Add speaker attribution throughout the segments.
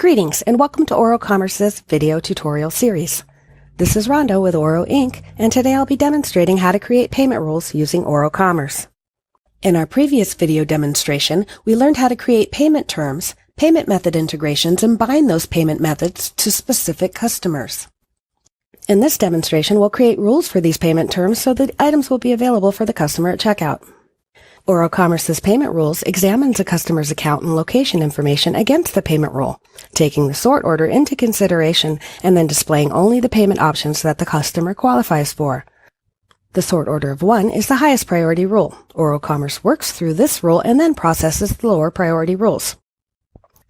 Speaker 1: Greetings and welcome to OroCommerce's video tutorial series. This is Rhonda with Oro Inc. and today I'll be demonstrating how to create payment rules using OroCommerce. In our previous video demonstration, we learned how to create payment terms, payment method integrations, and bind those payment methods to specific customers. In this demonstration, we'll create rules for these payment terms so that items will be available for the customer at checkout. OroCommerce's payment rules examines a customer's account and location information against the payment rule, taking the sort order into consideration and then displaying only the payment options that the customer qualifies for. The sort order of 1 is the highest priority rule. OroCommerce works through this rule and then processes the lower priority rules.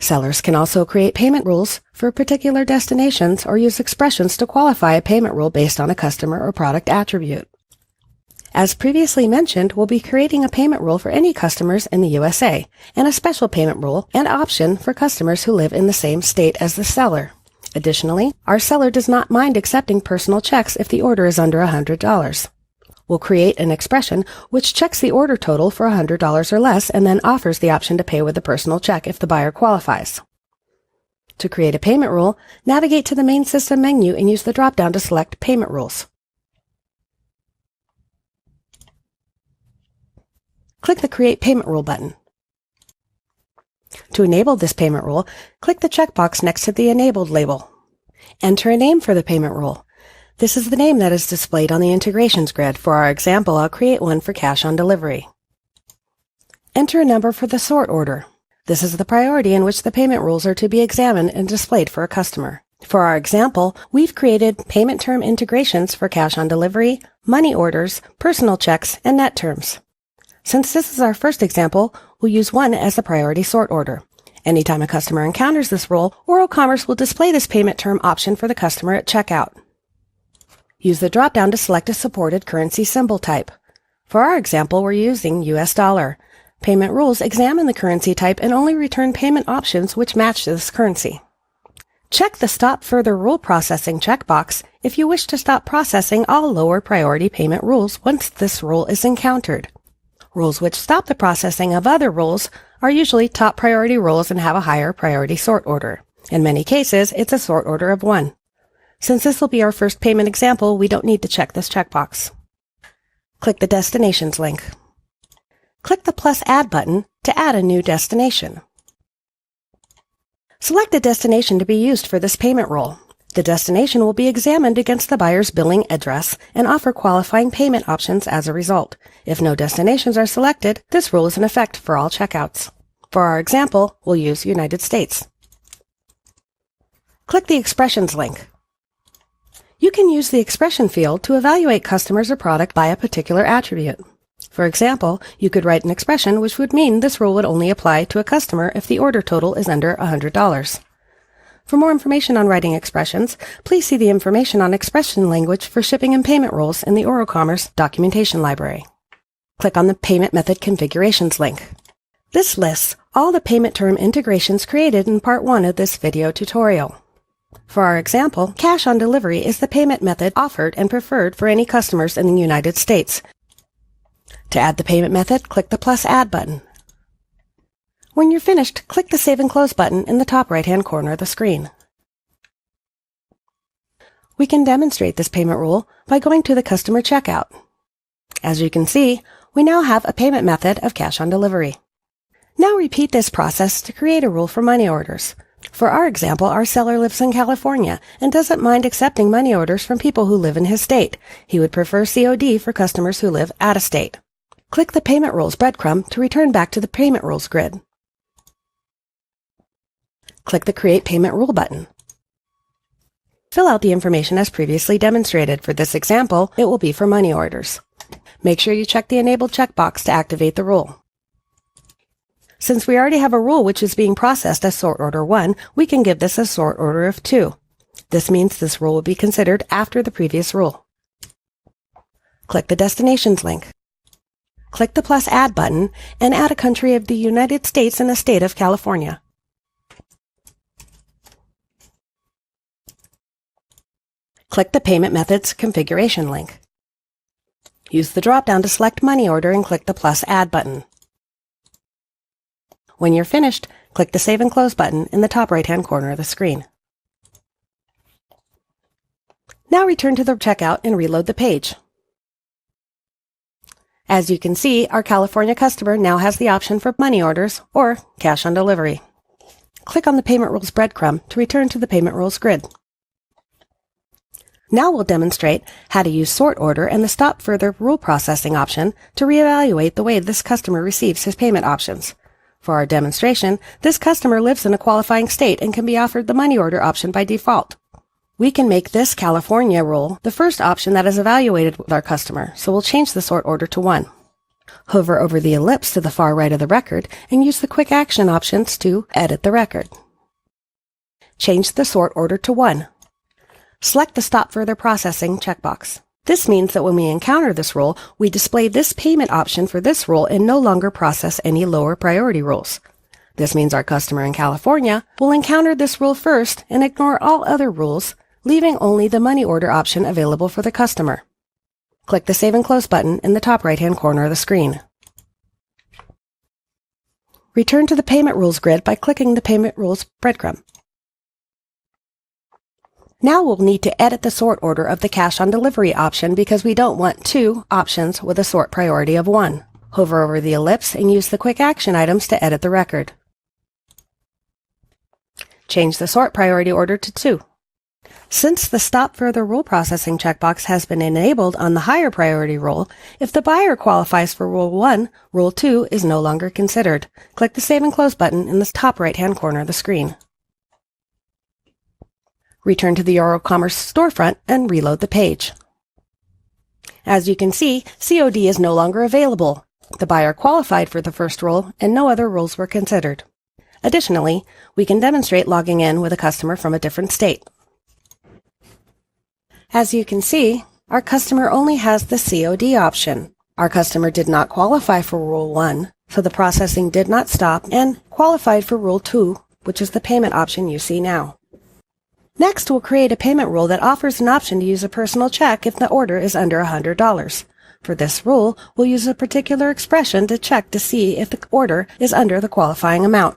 Speaker 1: Sellers can also create payment rules for particular destinations or use expressions to qualify a payment rule based on a customer or product attribute. As previously mentioned, we'll be creating a payment rule for any customers in the USA, and a special payment rule and option for customers who live in the same state as the seller. Additionally, our seller does not mind accepting personal checks if the order is under $100. We'll create an expression which checks the order total for $100 or less and then offers the option to pay with a personal check if the buyer qualifies. To create a payment rule, navigate to the main system menu and use the drop-down to select Payment Rules. Click the Create Payment Rule button. To enable this payment rule, click the checkbox next to the Enabled label. Enter a name for the payment rule. This is the name that is displayed on the integrations grid. For our example, I'll create one for cash on delivery. Enter a number for the sort order. This is the priority in which the payment rules are to be examined and displayed for a customer. For our example, we've created payment term integrations for cash on delivery, money orders, personal checks, and net terms. Since this is our first example, we'll use 1 as the priority sort order. Anytime a customer encounters this rule, OroCommerce will display this payment term option for the customer at checkout. Use the drop-down to select a supported currency symbol type. For our example, we're using US dollar. Payment rules examine the currency type and only return payment options which match this currency. Check the Stop Further Rule Processing checkbox if you wish to stop processing all lower priority payment rules once this rule is encountered. Rules which stop the processing of other rules are usually top priority rules and have a higher priority sort order. In many cases, it's a sort order of 1. Since this will be our first payment example, we don't need to check this checkbox. Click the Destinations link. Click the plus Add button to add a new destination. Select a destination to be used for this payment rule. The destination will be examined against the buyer's billing address and offer qualifying payment options as a result. If no destinations are selected, this rule is in effect for all checkouts. For our example, we'll use United States. Click the Expressions link. You can use the expression field to evaluate customers or product by a particular attribute. For example, you could write an expression which would mean this rule would only apply to a customer if the order total is under $100. For more information on writing expressions, please see the information on expression language for shipping and payment rules in the OroCommerce documentation library. Click on the Payment Method Configurations link. This lists all the payment term integrations created in Part 1 of this video tutorial. For our example, cash on delivery is the payment method offered and preferred for any customers in the United States. To add the payment method, click the plus Add button. When you're finished, click the Save and Close button in the top right-hand corner of the screen. We can demonstrate this payment rule by going to the customer checkout. As you can see, we now have a payment method of cash on delivery. Now repeat this process to create a rule for money orders. For our example, our seller lives in California and doesn't mind accepting money orders from people who live in his state. He would prefer COD for customers who live out of state. Click the Payment Rules breadcrumb to return back to the Payment Rules grid. Click the Create Payment Rule button. Fill out the information as previously demonstrated. For this example, it will be for money orders. Make sure you check the Enabled checkbox to activate the rule. Since we already have a rule which is being processed as sort order 1, we can give this a sort order of 2. This means this rule will be considered after the previous rule. Click the Destinations link. Click the plus Add button and add a country of the United States and the state of California. Click the Payment Methods Configuration link. Use the drop-down to select Money Order and click the plus Add button. When you're finished, Click the Save and Close button in the top right-hand corner of the screen. Now return to the checkout and reload the page. As you can see, our California customer now has the option for money orders or cash on delivery. Click on the Payment Rules breadcrumb to return to the Payment Rules grid. Now we'll demonstrate how to use Sort Order and the Stop Further Rule Processing option to reevaluate the way this customer receives his payment options. For our demonstration, this customer lives in a qualifying state and can be offered the money order option by default. We can make this California rule the first option that is evaluated with our customer, so we'll change the sort order to 1. Hover over the ellipse to the far right of the record and use the quick action options to edit the record. Change the sort order to 1. Select the Stop Further Processing checkbox. This means that when we encounter this rule, we display this payment option for this rule and no longer process any lower priority rules. This means our customer in California will encounter this rule first and ignore all other rules, leaving only the money order option available for the customer. Click the Save and Close button in the top right-hand corner of the screen. Return to the Payment Rules grid by clicking the Payment Rules breadcrumb. Now we'll need to edit the sort order of the Cash on Delivery option because we don't want 2 options with a sort priority of 1. Hover over the ellipse and use the quick action items to edit the record. Change the sort priority order to 2. Since the Stop Further Rule Processing checkbox has been enabled on the higher priority rule, if the buyer qualifies for Rule 1, Rule 2 is no longer considered. Click the Save and Close button in the top right-hand corner of the screen. Return to the OroCommerce storefront and reload the page. As you can see, COD is no longer available. The buyer qualified for the first rule and no other rules were considered. Additionally, we can demonstrate logging in with a customer from a different state. As you can see, our customer only has the COD option. Our customer did not qualify for Rule 1, so the processing did not stop, and qualified for Rule 2, which is the payment option you see now. Next, we'll create a payment rule that offers an option to use a personal check if the order is under $100. For this rule, we'll use a particular expression to check to see if the order is under the qualifying amount.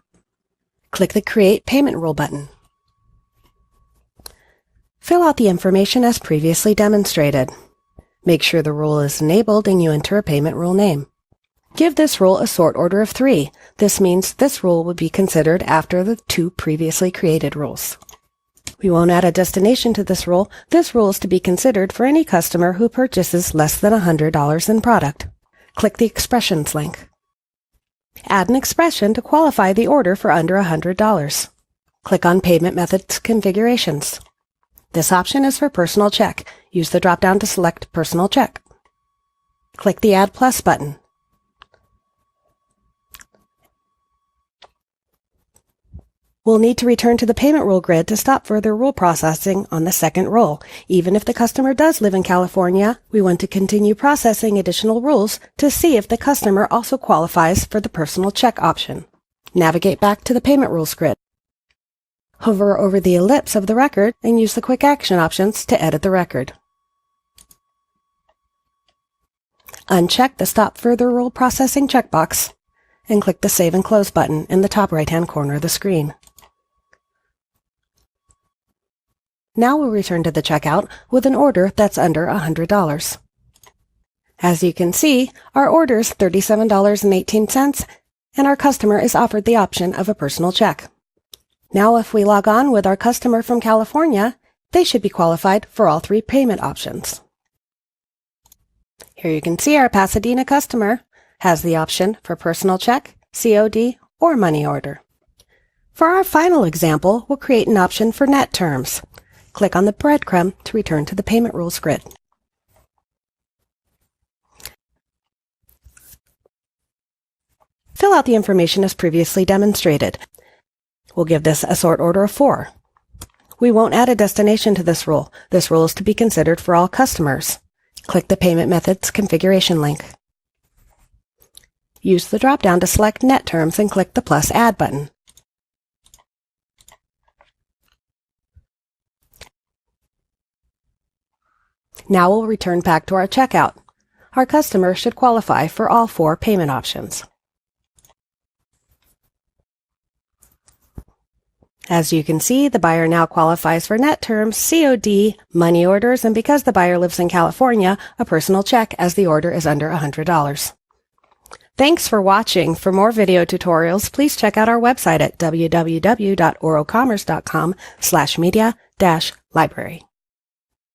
Speaker 1: Click the Create Payment Rule button. Fill out the information as previously demonstrated. Make sure the rule is enabled and you enter a payment rule name. Give this rule a sort order of 3. This means this rule would be considered after the 2 previously created rules. We won't add a destination to this rule. This rule is to be considered for any customer who purchases less than $100 in product. Click the Expressions link. Add an expression to qualify the order for under $100. Click on Payment Methods Configurations. This option is for personal check. Use the drop-down to select Personal Check. Click the Add Plus button. We'll need to return to the payment rule grid to stop further rule processing on the second rule. Even if the customer does live in California, we want to continue processing additional rules to see if the customer also qualifies for the personal check option. Navigate back to the payment rules grid. Hover over the ellipse of the record and use the quick action options to edit the record. Uncheck the Stop Further Rule Processing checkbox and click the Save and Close button in the top right-hand corner of the screen. Now we'll return to the checkout with an order that's under $100. As you can see, our order is $37.18 and our customer is offered the option of a personal check. Now if we log on with our customer from California, they should be qualified for all 3 payment options. Here you can see our Pasadena customer has the option for personal check, COD, or money order. For our final example, we'll create an option for net terms. Click on the breadcrumb to return to the payment rules grid. Fill out the information as previously demonstrated. We'll give this a sort order of 4. We won't add a destination to this rule. This rule is to be considered for all customers. Click the Payment Methods Configuration link. Use the drop-down to select Net Terms and click the plus Add button. Now we'll return back to our checkout. Our customer should qualify for all 4 payment options. As you can see, the buyer now qualifies for net terms, COD, money orders, and because the buyer lives in California, a personal check as the order is under $100. Thanks for watching. For more video tutorials, please check out our website at www.orocommerce.com/media-library.